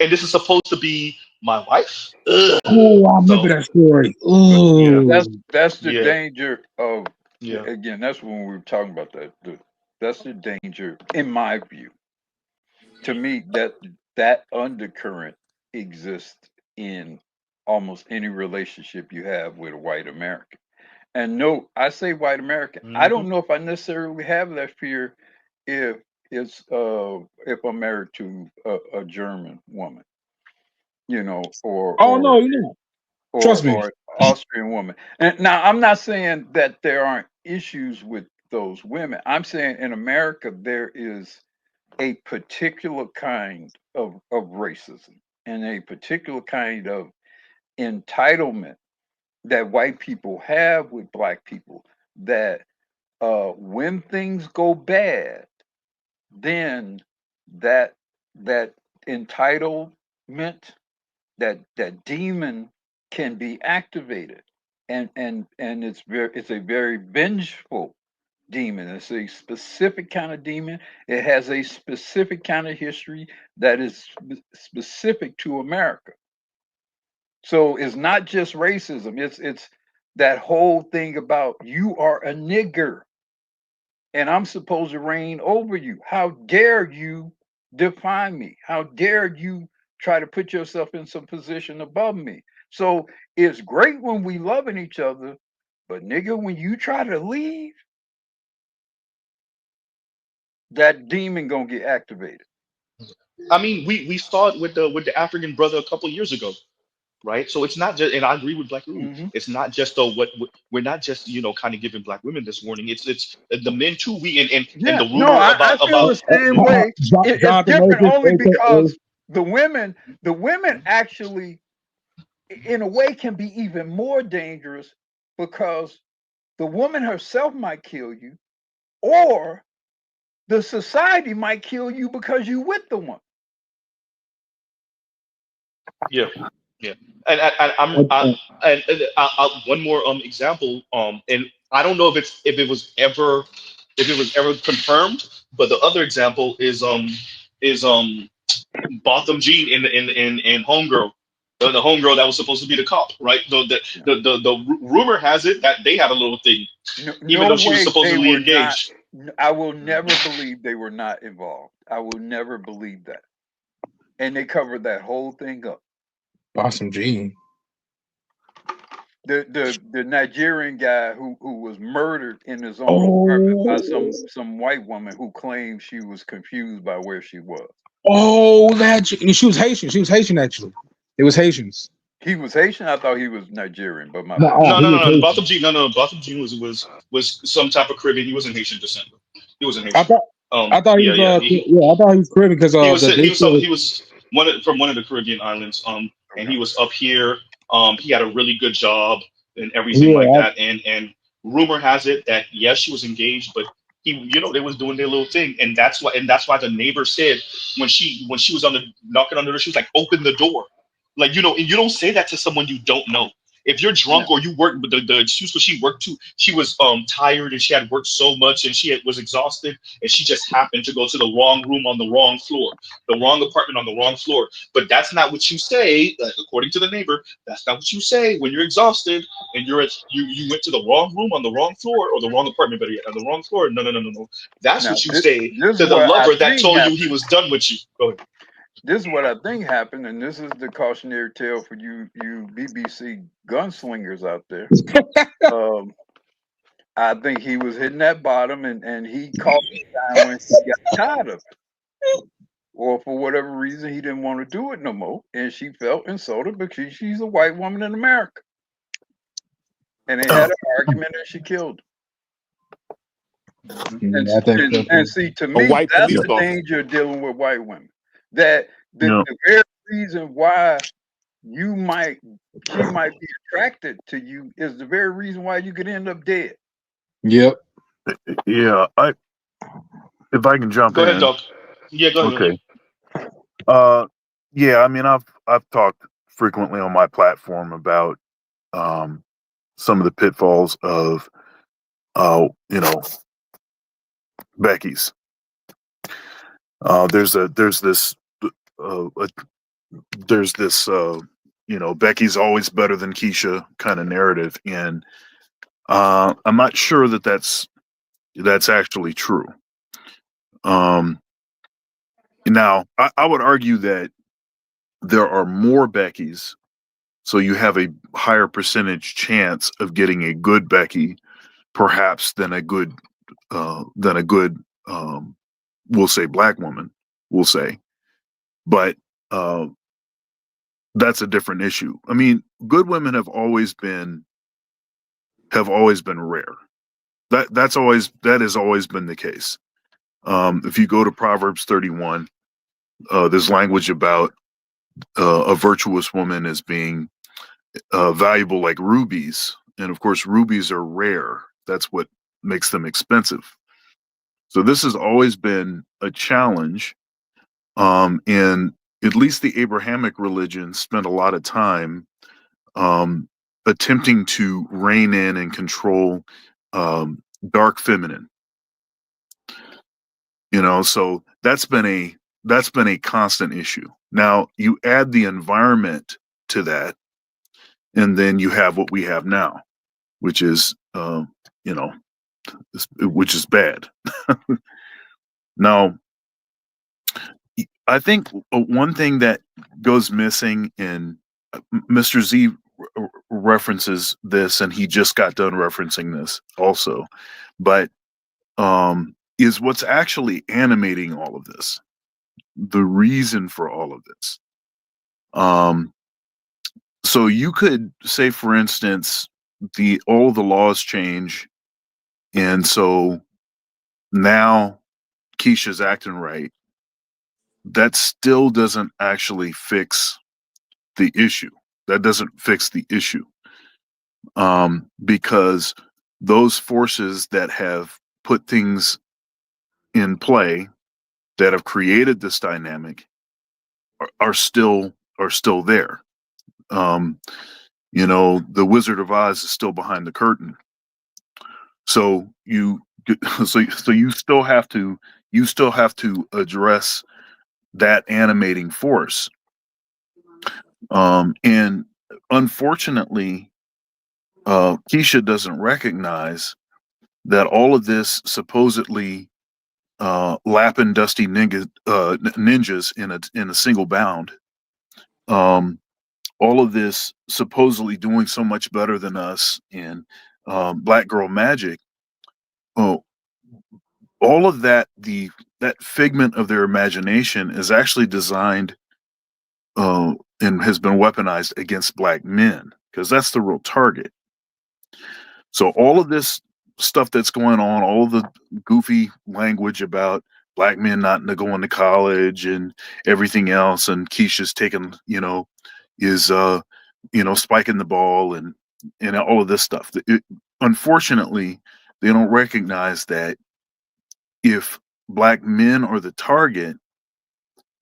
and this is supposed to be my wife. Ugh. Oh, I remember So that story. But yeah, Oh, that's the yeah, danger of, yeah. again. That's when we were talking about that. That's the danger, in my view. To me, that undercurrent exists in almost any relationship you have with a white American. And no, I say white American. I Hmm. don't know if I necessarily have that fear if if I'm married to a German woman, or oh no, you know. Trust me. or Austrian woman. And now I'm not saying that there aren't issues with those women. I'm saying in America there is a particular kind of racism and a particular kind of entitlement that white people have with black people, that when things go bad, then that that entitlement, that demon can be activated, and it's a very vengeful demon. It's a specific kind of demon. It has a specific kind of history that is specific to America. So it's not just racism. It's that whole thing about you are a nigger and I'm supposed to reign over you. How dare you define me? How dare you try to put yourself in some position above me? So it's great when we loving each other, but nigga, when you try to leave, that demon gonna get activated. I mean, we saw it with the African brother a couple years ago, right? So it's not just, and I agree with Black Room. Hmm. It's not just we're not just kind of giving Black women this warning. It's the men too. We and Yeah, the no, rumor I feel about the same way. It's Jonathan different Majors, only aka. because the women actually, in a way, can be even more dangerous because the woman herself might kill you, or the society might kill you because you with the one. yeah, yeah. And one more example, and I don't know if it was ever confirmed, but the other example is Botham Jean in Homegirl, the homegirl that was supposed to be the cop, right? The rumor has it that they had a little thing, No, even no though she was way they supposedly were not. engaged. I will never believe they were not involved. I will never believe that. And they covered that whole thing up. Awesome Gene. The Nigerian guy who was murdered in his own apartment by Oh, some white woman who claimed she was confused by where she was. oh, that she was Haitian. She was Haitian actually. It was Haitians. He was Haitian. I thought he was Nigerian, but my No, bad. he was No. Haitian. Botham Jean, no. Botham Jean was some type of Caribbean. He wasn't Haitian descent. He wasn't I Haitian. thought I thought he Yeah, was yeah. yeah, I thought he was Caribbean because He was from one of the Caribbean islands. And Okay. he was up here. He had a really good job and everything like yeah. that. And rumor has it that yes, she was engaged, but they was doing their little thing, and that's why the neighbor said when she was knocking on the door, she was like, "Open the door," like and you don't say that to someone you don't know. If you're Yeah. drunk or you work, but the excuse was she worked too. She was tired and she had worked so much and was exhausted and she just happened to go to the wrong room on the wrong floor, the wrong apartment on the wrong floor. But that's not what you say, according to the neighbor. That's not what you say when you're exhausted and you went to the wrong room on the wrong floor, or the wrong apartment, better yet, on the wrong floor. No, no, no, no, no. That's Now what you say this is to the what I lover that think told you he happened. was done with you. Go ahead. This is what I think happened, and this is the cautionary tale for you BBC gunslingers out there. Um, I think he was hitting that bottom, and he caught the time when she got tired of it, or for whatever reason he didn't want to do it no more, and she felt insulted because she's a white woman in America, and they had an argument, and she killed him. And Yeah, I think so and too. see, to A me, white that's police the officer. danger of dealing with white women. That Yeah. the very reason why you might she might be attracted to you is the very reason why you could end up dead. Yep. Yeah. If I can jump Go ahead, in. Doc. Yeah, go ahead. Okay. Uh, yeah. I mean, I've talked frequently on my platform about um some of the pitfalls of uh you know Becky's. There's this a there's this Becky's always better than Keisha kind of narrative, and I'm not sure that that's actually true. Now I would argue that there are more Beckys, so you have a higher percentage chance of getting a good Becky, perhaps than a good we'll say black woman, we'll say, but that's a different issue. I mean, good women have always been rare. That has always been the case. If you go to Proverbs 31, there's language about a virtuous woman as being valuable like rubies, and of course, rubies are rare. That's what makes them expensive. So this has always been a challenge, and at least the Abrahamic religion spent a lot of time attempting to rein in and control dark feminine. So that's been a constant issue. Now you add the environment to that, and then you have what we have now, which is which is bad. Now, I think one thing that goes missing, in Mr. Z references this, and he just got done referencing this also, but is what's actually animating all of this, the reason for all of this. So you could say, for instance, all the laws change, and so now Keisha's acting right. That still doesn't actually fix the issue. That doesn't fix the issue, because those forces that have put things in play, that have created this dynamic, are still there. The Wizard of Oz is still behind the curtain. So you still have to address that animating force. And unfortunately, Keisha doesn't recognize that all of this supposedly lapping dusty ninjas in a single bound. All of this supposedly doing so much better than us in Black Girl Magic. Oh, all of that, that figment of their imagination is actually designed and has been weaponized against black men, because that's the real target. So all of this stuff that's going on, all of the goofy language about black men not going to college and everything else, and Keisha's taking, is spiking the ball and all of this stuff. Unfortunately, they don't recognize that if black men are the target,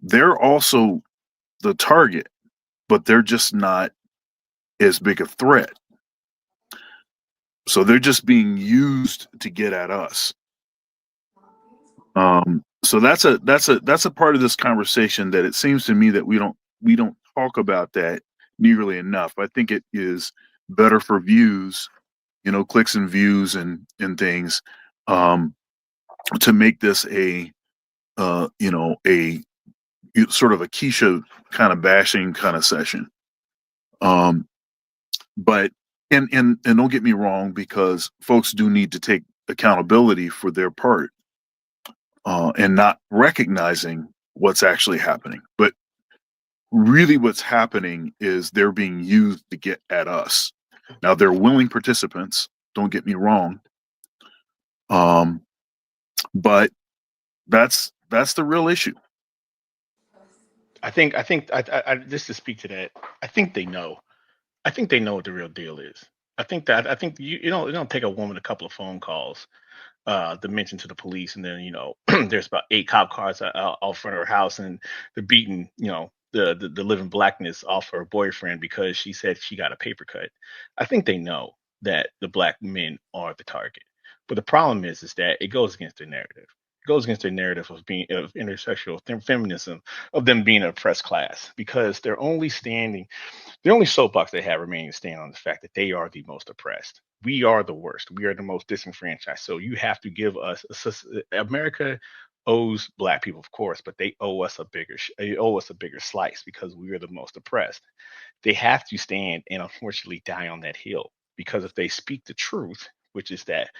they're also the target, but they're just not as big a threat. So they're just being used to get at us. So that's a part of this conversation that it seems to me that we don't talk about that nearly enough. I think it is better for views, clicks and views and things, to make this a sort of a Keisha kind of bashing kind of session. But and don't get me wrong, because folks do need to take accountability for their part, and not recognizing what's actually happening. But really what's happening is they're being used to get at us. Now they're willing participants, don't get me wrong. But that's the real issue. I think I just to speak to that, I think they know. I think they know what the real deal is. I think you know, it don't take a woman a couple of phone calls to mention to the police, and then there's about 8 cop cars out front of her house, and they're beating the living blackness off her boyfriend because she said she got a paper cut. I think they know that the black men are the target, but the problem is that it goes against their narrative. goes against their narrative of being of intersexual feminism, of them being an oppressed class, because the only soapbox they have remaining to stand on the fact that they are the most oppressed. We are the worst. We are the most disenfranchised. So you have to give us America owes black people, of course, but they owe us a they owe us a bigger slice because we are the most oppressed. They have to stand and unfortunately die on that hill, because if they speak the truth, which is that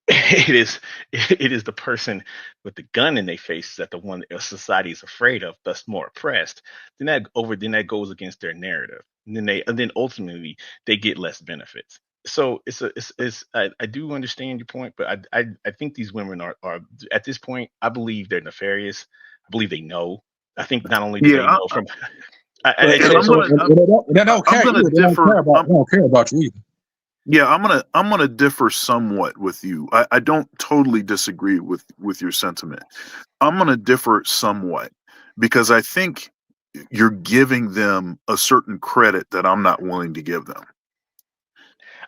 it is it is the person with the gun in their face that the one society is afraid of, thus more oppressed, then that goes against their narrative. And then ultimately they get less benefits. So it's I do understand your point, but I think these women are at this point, I believe they're nefarious. I believe they know. I think not only do they Yeah, know from So, it's and so, just I'm so gonna they don't I'm care gonna either. They don't care differ. about. They don't care about you either. Yeah, I'm gonna differ somewhat with you. I don't totally disagree with your sentiment. I'm gonna differ somewhat because I think you're giving them a certain credit that I'm not willing to give them.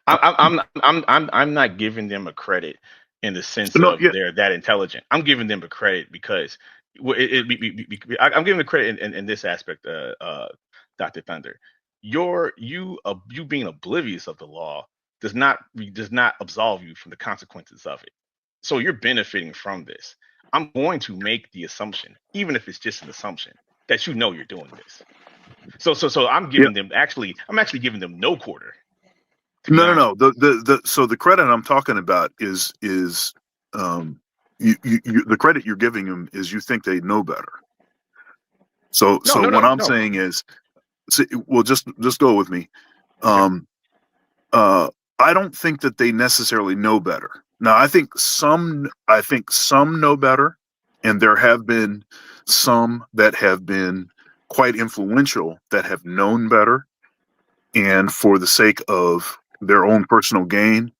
I'm not giving them a credit in the sense No, of yeah, they're that intelligent. I'm giving them a credit because I'm giving the credit in this aspect, Dr. Thunder. You being oblivious of the law does not absolve you from the consequences of it. So you're benefiting from this. I'm going to make the assumption, even if it's just an assumption, that you know you're doing this. So yeah. I'm actually giving them no quarter, to be No, no, honest. no. The so the credit I'm talking about is um the credit you're giving them is you think they know better. So No, so no, what no, I'm no. saying is, well, just go with me. Okay. Um, uh, I don't think that they necessarily know better. Now, I think some know better, and there have been some that have been quite influential that have known better, and for the sake of their own personal gain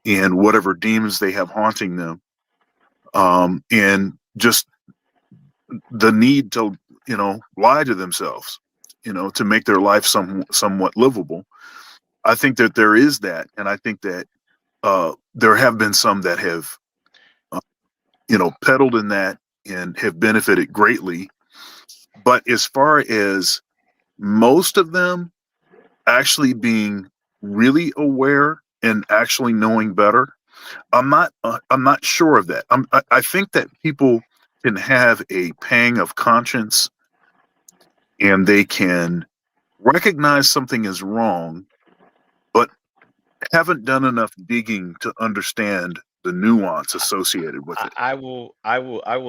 and whatever demons they have haunting them, and just the need to, lie to themselves, to make their life somewhat livable. I think that there is that, and I think that there have been some that have, uh, peddled in that and have benefited greatly. But as far as most of them actually being really aware and actually knowing better, I'm not sure of that. I think that people can have a pang of conscience and they can recognize something is wrong, but haven't done enough digging to understand the nuance associated with it. I will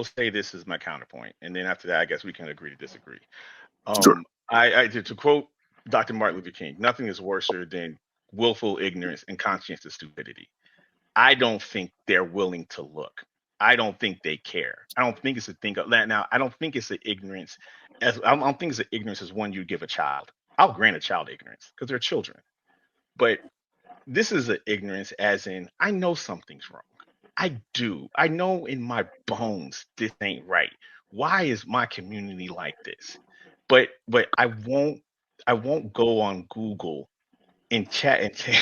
say this is my counterpoint, and then after that, I guess we can agree to disagree. Sure. To quote Dr. Martin Luther King, nothing is worse than willful ignorance and conscientious stupidity. I don't think they're willing to look. I don't think they care. I don't think it's a thing of that. Now, I don't think it's an ignorance I don't think it's an ignorance as one you give a child. I'll grant a child ignorance because they're children, but this is an ignorance as in I know something's wrong. I do. I know in my bones this ain't right. Why is my community like this? But I won't go on Google and chat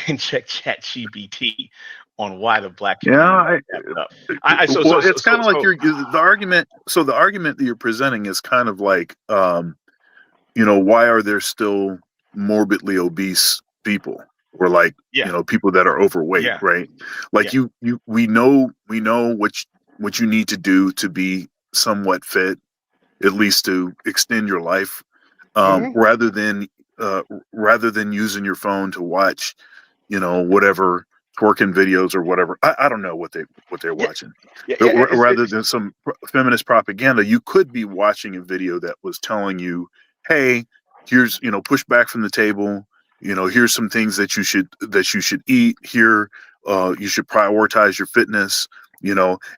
and check chat GBT on why the black Yeah. community is wrapped up. I so so Well, so it's so kind of like so the argument. So the argument that you're presenting is kind of like, why are there still morbidly obese people, or like, yeah, people that are overweight, yeah, right? Like yeah. we know what you need to do to be somewhat fit, at least to extend your life, Hmm. rather than uh, rather than using your phone to watch, whatever twerking videos or whatever. I don't know what they're Yeah, watching, yeah, but yeah. rather than some feminist propaganda, you could be watching a video that was telling you, "Hey, here's, push back from the table. Here's some things that you should eat. Here, you should prioritize your fitness.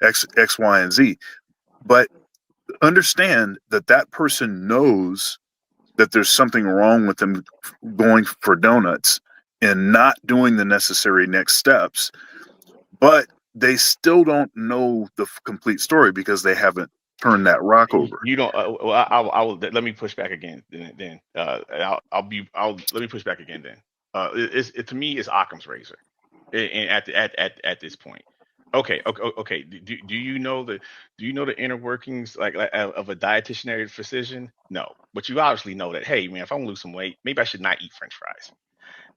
X, Y, and Z." But understand that that person knows that there's something wrong with them going for donuts and not doing the necessary next steps, but they still don't know the complete story because they haven't turned that rock over. You don't. Well, I will. Let me push back again. Then I'll let me push back again. Then to me it's Occam's razor, and at this point. Okay. Do you know the inner workings like of a dietitian or physician? No, but you obviously know that. Hey, man, if I want to lose some weight, maybe I should not eat French fries.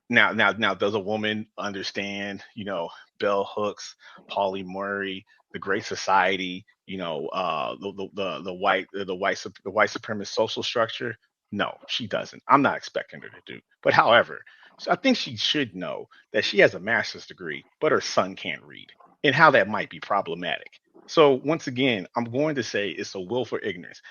Now, does a woman understand, bell hooks, Pauli Murray, the Great Society, the white supremacist social structure? No, she doesn't. I'm not expecting her to do. But however, so I think she should know that she has a master's degree, but her son can't read, and how that might be problematic. So once again, I'm going to say it's a willful ignorance.